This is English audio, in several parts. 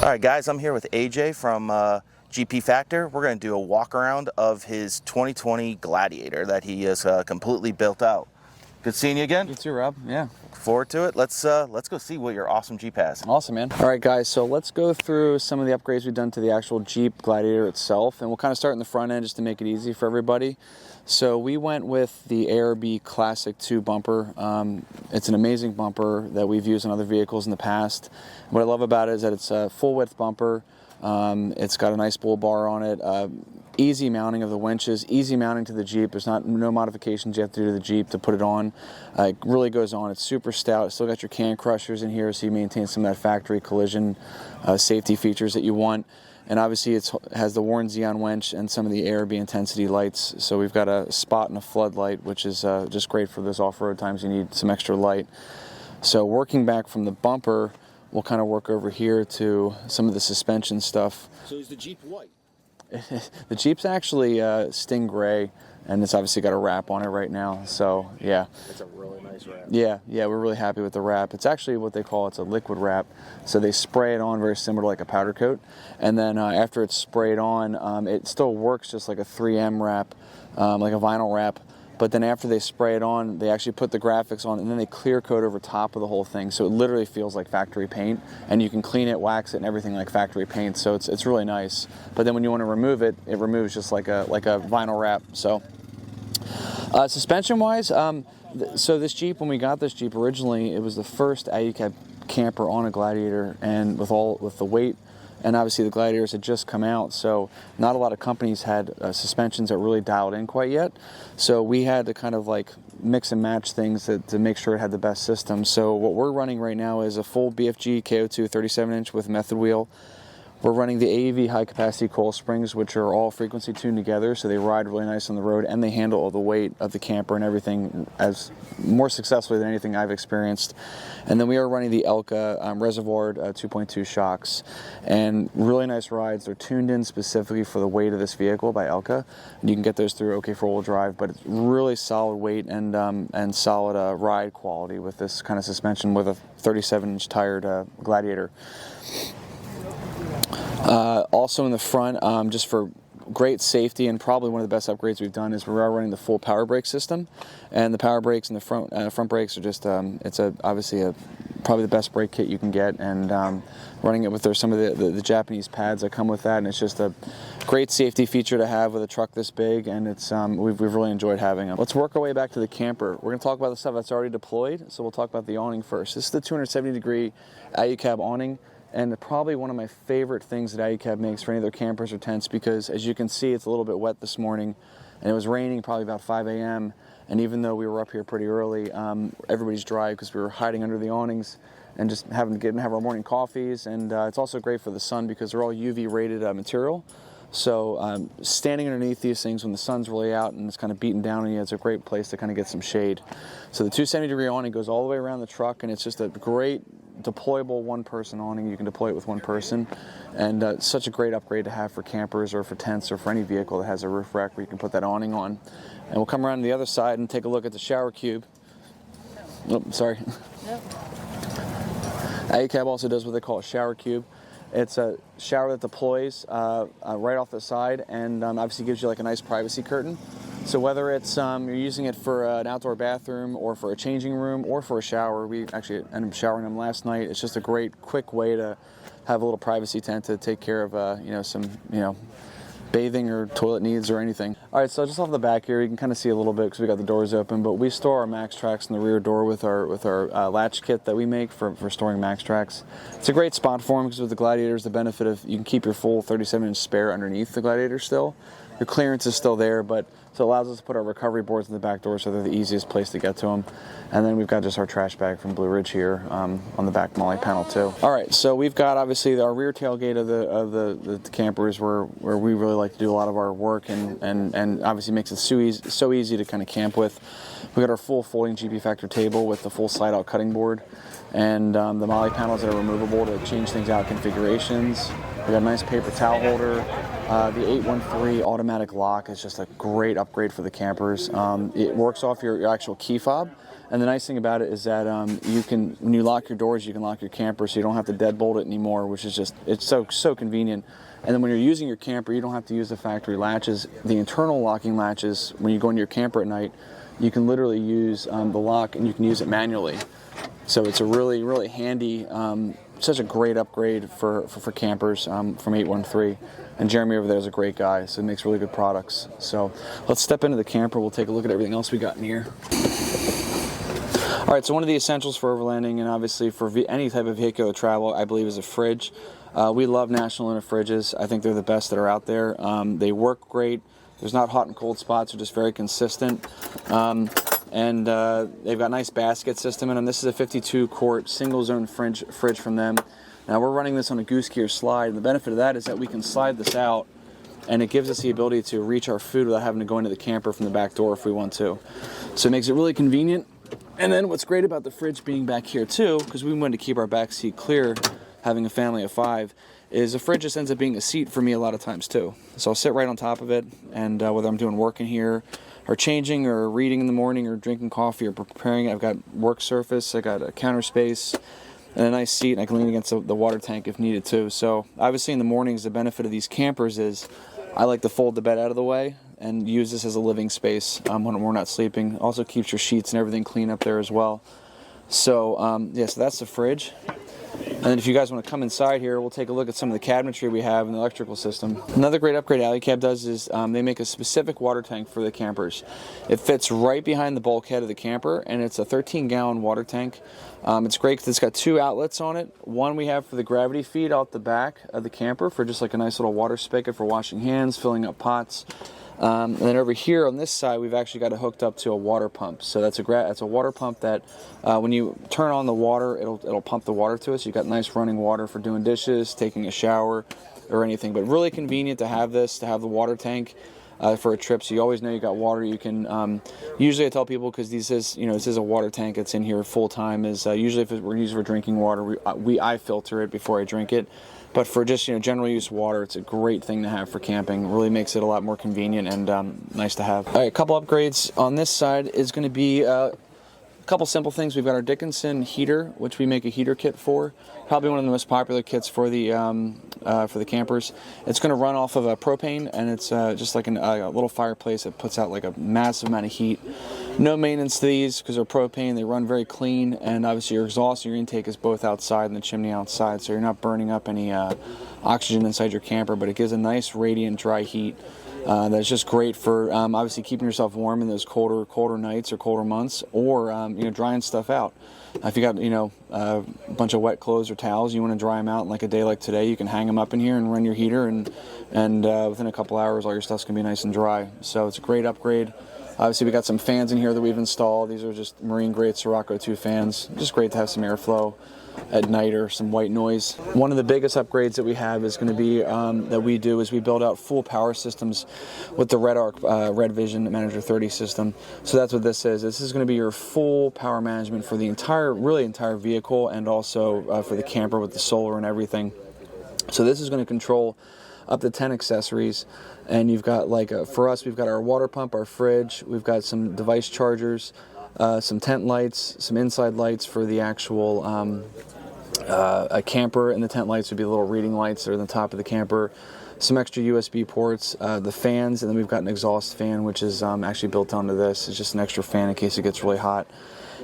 All right, guys, I'm here with AJ from GP Factor. We're going to do a walk around of his 2020 Gladiator that he has completely built out. Good seeing you again. You too, Rob. Yeah. Look forward to it. Let's go see what your awesome Jeep has. Awesome, man. All right, guys, so let's go through some of the upgrades we've done to the actual Jeep Gladiator itself, and we'll kind of start in the front end just to make it easy for everybody. So we went with the ARB Classic 2 bumper. It's an amazing bumper that we've used in other vehicles in the past. What I love about it is that it's a full width bumper. It's got a nice bull bar on it. Easy mounting of the winches, easy mounting to the Jeep. There's no modifications you have to do to the Jeep to put it on. It really goes on. It's super stout. It's still got your can crushers in here, so you maintain some of that factory collision safety features that you want. And obviously it has the Warn Xeon winch and some of the ARB intensity lights. So we've got a spot and a floodlight, which is just great for those off-road times you need some extra light. So working back from the bumper, we'll kind of work over here to some of the suspension stuff. So is the Jeep white? The Jeep's actually Sting Gray, and it's obviously got a wrap on it right now. So yeah, it's a really nice wrap. Yeah, we're really happy with the wrap. It's actually what they call, it's a liquid wrap. So they spray it on very similar to like a powder coat, and then after it's sprayed on, it still works just like a 3M wrap, like a vinyl wrap. But then after they spray it on, they actually put the graphics on, and then they clear coat over top of the whole thing. So it literally feels like factory paint, and you can clean it, wax it, and everything like factory paint. So it's really nice. But then when you want to remove it, it removes just like a vinyl wrap. So suspension-wise, so this Jeep, when we got this Jeep originally, it was the first Alu-Cab camper on a Gladiator, and with the weight. And obviously the Gladiators had just come out, so not a lot of companies had suspensions that really dialed in quite yet. So we had to kind of like mix and match things to make sure it had the best system. So what we're running right now is a full BFG KO2 37-inch with method wheel. We're running the AEV high-capacity coil springs, which are all frequency tuned together, so they ride really nice on the road, and they handle all the weight of the camper and everything as more successfully than anything I've experienced. And then we are running the Elka Reservoir 2.2 shocks, and really nice rides. They're tuned in specifically for the weight of this vehicle by Elka, and you can get those through OK four-wheel drive, but it's really solid weight and solid ride quality with this kind of suspension with a 37-inch tired Gladiator. Also in the front, just for great safety and probably one of the best upgrades we've done, is we are running the full power brake system, and the power brakes and the front brakes are just it's obviously probably the best brake kit you can get, and running it with some of the Japanese pads that come with that, and it's just a great safety feature to have with a truck this big, and it's we've really enjoyed having them. Let's work our way back to the camper. We're going to talk about the stuff that's already deployed, so we'll talk about the awning first. This is the 270-degree Alu-Cab awning. And probably one of my favorite things that Alu-Cab makes for any of their campers or tents, because as you can see, it's a little bit wet this morning, and it was raining probably about 5 a.m. And even though we were up here pretty early, everybody's dry because we were hiding under the awnings and just having to get and have our morning coffees. And it's also great for the sun because they're all UV rated material. So standing underneath these things when the sun's really out and it's kind of beating down on you, it's a great place to kind of get some shade. So the 270-degree awning goes all the way around the truck, and it's just a great deployable one-person awning. You can deploy it with one person, and it's such a great upgrade to have for campers or for tents or for any vehicle that has a roof rack where you can put that awning on. And we'll come around to the other side and take a look at the shower cube. Oh, sorry. Yep. Alu-Cab also does what they call a shower cube. It's a shower that deploys right off the side, and obviously gives you like a nice privacy curtain. So whether it's you're using it for an outdoor bathroom or for a changing room or for a shower, we actually ended up showering them last night. It's just a great, quick way to have a little privacy tent to take care of some bathing or toilet needs or anything. All right, so just off the back here, you can kind of see a little bit because we got the doors open, but we store our Max Tracks in the rear door with our latch kit that we make for storing Max Tracks. It's a great spot for them because with the Gladiators, the benefit of you can keep your full 37-inch spare underneath the Gladiator still. Your clearance is still there, but so it allows us to put our recovery boards in the back door, so they're the easiest place to get to them. And then we've got just our trash bag from Blue Ridge here on the back molly panel too. All right, so we've got obviously our rear tailgate of the campers where we really like to do a lot of our work, and obviously makes it so easy to kind of camp with. We got our full folding GP Factor table with the full slide-out cutting board, and the molly panels that are removable to change things out configurations. We got a nice paper towel holder. The 813 automatic lock is just a great upgrade for the campers. It works off your actual key fob, And the nice thing about it is that you can, when you lock your doors, you can lock your camper, so you don't have to deadbolt it anymore, which is just, it's so convenient. And then when you're using your camper, you don't have to use the factory latches. The internal locking latches, when you go into your camper at night, you can literally use the lock and you can use it manually. So it's a really handy, such a great upgrade for campers from 813. And Jeremy over there is a great guy, so he makes really good products. So let's step into the camper. We'll take a look at everything else we got in here. All right, so one of the essentials for overlanding and obviously for any type of vehicular travel, I believe, is a fridge. We love National Unit fridges. I think they're the best that are out there. They work great. There's not hot and cold spots. They're just very consistent. And they've got a nice basket system in them. This is a 52-quart single-zone fridge from them. Now we're running this on a Goose Gear slide, and the benefit of that is that we can slide this out, and it gives us the ability to reach our food without having to go into the camper from the back door if we want to. So it makes it really convenient. And then what's great about the fridge being back here too, because we wanted to keep our back seat clear, having a family of 5, is the fridge just ends up being a seat for me a lot of times too. So I'll sit right on top of it, and whether I'm doing work in here, or changing, or reading in the morning, or drinking coffee, or preparing, I've got work surface, I got a counter space, and a nice seat, and I can lean against the water tank if needed too. So obviously in the mornings, the benefit of these campers is I like to fold the bed out of the way and use this as a living space when we're not sleeping. Also keeps your sheets and everything clean up there as well. So yeah, so that's the fridge. And then if you guys want to come inside here, we'll take a look at some of the cabinetry we have in the electrical system. Another great upgrade Alu-Cab does is they make a specific water tank for the campers. It fits right behind the bulkhead of the camper, and it's a 13-gallon water tank. It's great because it's got 2 outlets on it. One we have for the gravity feed out the back of the camper for just like a nice little water spigot for washing hands, filling up pots. And then over here on this side, we've actually got it hooked up to a water pump. So that's a water pump that when you turn on the water, it'll pump the water to us. You've got nice running water for doing dishes, taking a shower, or anything. But really convenient to have this, to have the water tank for a trip. So you always know you got water. You can usually I tell people, because this is a water tank that's in here full time. Is usually if we're using for drinking water, I filter it before I drink it. But for just general use water, it's a great thing to have for camping. It really makes it a lot more convenient and nice to have. All right, a couple upgrades on this side is going to be a couple simple things. We've got our Dickinson heater, which we make a heater kit for. Probably one of the most popular kits for the campers. It's going to run off of a propane, and it's just like a little fireplace that puts out like a massive amount of heat. No maintenance to these because they're propane. They run very clean, and obviously your exhaust and your intake is both outside and the chimney outside, so you're not burning up any oxygen inside your camper, but it gives a nice radiant dry heat that's just great for obviously keeping yourself warm in those colder nights or colder months, or drying stuff out. If you got a bunch of wet clothes or towels, you want to dry them out like a day like today, you can hang them up in here and run your heater, and within a couple hours all your stuff's gonna be nice and dry. So it's a great upgrade. Obviously we got some fans in here that we've installed. These are just marine grade Sirocco 2 fans. Just great to have some airflow at night or some white noise. One of the biggest upgrades that we have is going to be that we do is we build out full power systems with the REDARC Red Vision Manager 30 system. So that's what this is. This is going to be your full power management for the entire vehicle, and also for the camper with the solar and everything. So this is going to control up to 10 accessories, and you've got for us, we've got our water pump, our fridge, we've got some device chargers, some tent lights, some inside lights for the actual a camper, and the tent lights would be little reading lights that are on the top of the camper, some extra USB ports, the fans, and then we've got an exhaust fan which is actually built onto this. It's just an extra fan in case it gets really hot.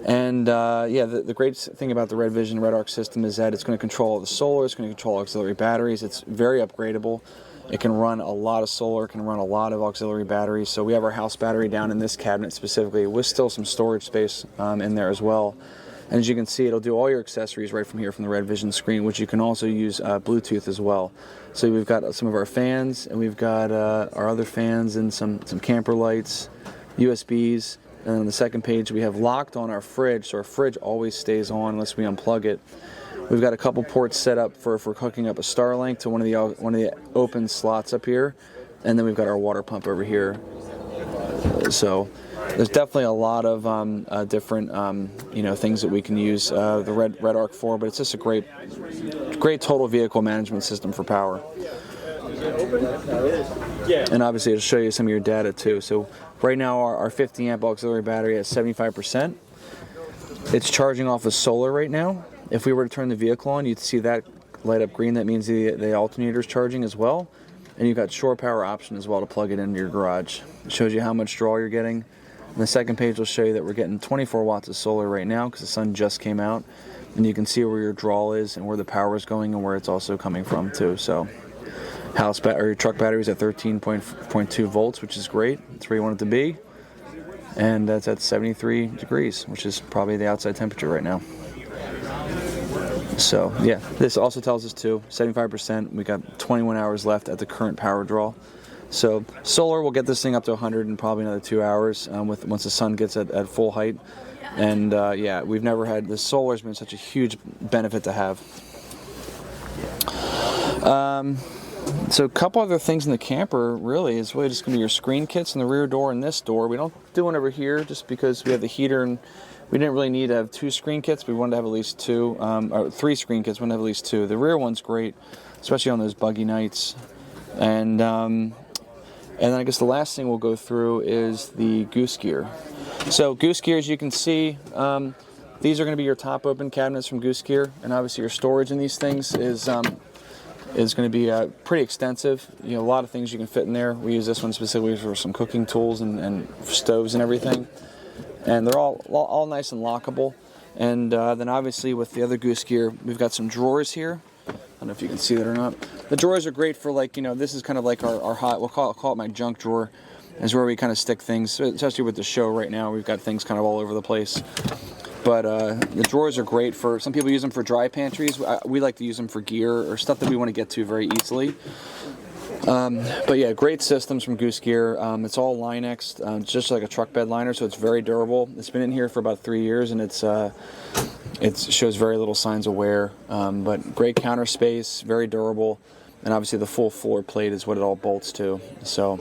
And yeah, the great thing about the Red Vision REDARC system is that it's going to control the solar, it's going to control auxiliary batteries. It's very upgradable. It can run a lot of solar, it can run a lot of auxiliary batteries. So we have our house battery down in this cabinet specifically, with still some storage space in there as well. And as you can see, it'll do all your accessories right from here from the Red Vision screen, which you can also use Bluetooth as well. So we've got some of our fans, and we've got our other fans, and some camper lights, USBs. And on the second page, we have locked on our fridge, so our fridge always stays on unless we unplug it. We've got a couple ports set up for hooking up a Starlink to one of the open slots up here, and then we've got our water pump over here. So there's definitely a lot of different things that we can use the REDARC for, but it's just a great total vehicle management system for power. And obviously it'll show you some of your data too. So right now our 50 amp auxiliary battery has 75%. It's charging off of solar right now. If we were to turn the vehicle on, you'd see that light up green. That means the alternator is charging as well. And you've got shore power option as well to plug it into your garage. It shows you how much draw you're getting. And the second page will show you that we're getting 24 watts of solar right now because the sun just came out. And you can see where your draw is and where the power is going and where it's also coming from too. So truck battery is at 13.2 volts, which is great. That's where you want it to be. And that's at 73 degrees, which is probably the outside temperature right now. So yeah, this also tells us too, 75%. We got 21 hours left at the current power draw. So solar will get this thing up to 100 in probably another 2 hours once the sun gets at full height. And yeah, we've never had, the solar's been such a huge benefit to have. So a couple other things in the camper really is really just going to be your screen kits in the rear door and this door. We don't do one over here just because we have the heater and we didn't really need to have 2 screen kits. We wanted to have at least 2, or 3 screen kits. We wanted to have at least 2. The rear one's great, especially on those buggy nights. And then I guess the last thing we'll go through is the Goose Gear. So Goose Gear, as you can see, these are going to be your top open cabinets from Goose Gear, and obviously your storage in these things is going to be pretty extensive. You know, a lot of things you can fit in there. We use this one specifically for some cooking tools and stoves and everything. And they're all nice and lockable. And then obviously with the other Goose Gear, we've got some drawers here. I don't know if you can see that or not. The drawers are great for, like, you know, this is kind of like our hot, we'll call it my junk drawer, is where we kind of stick things, especially with the show right now. We've got things kind of all over the place. But the drawers are great for, some people use them for dry pantries. We like to use them for gear or stuff that we want to get to very easily. But yeah, great systems from Goose Gear. It's all Line-X, just like a truck bed liner, so it's very durable. It's been in here for about 3 years, and it shows very little signs of wear. But great counter space, very durable, and obviously the full floor plate is what it all bolts to. So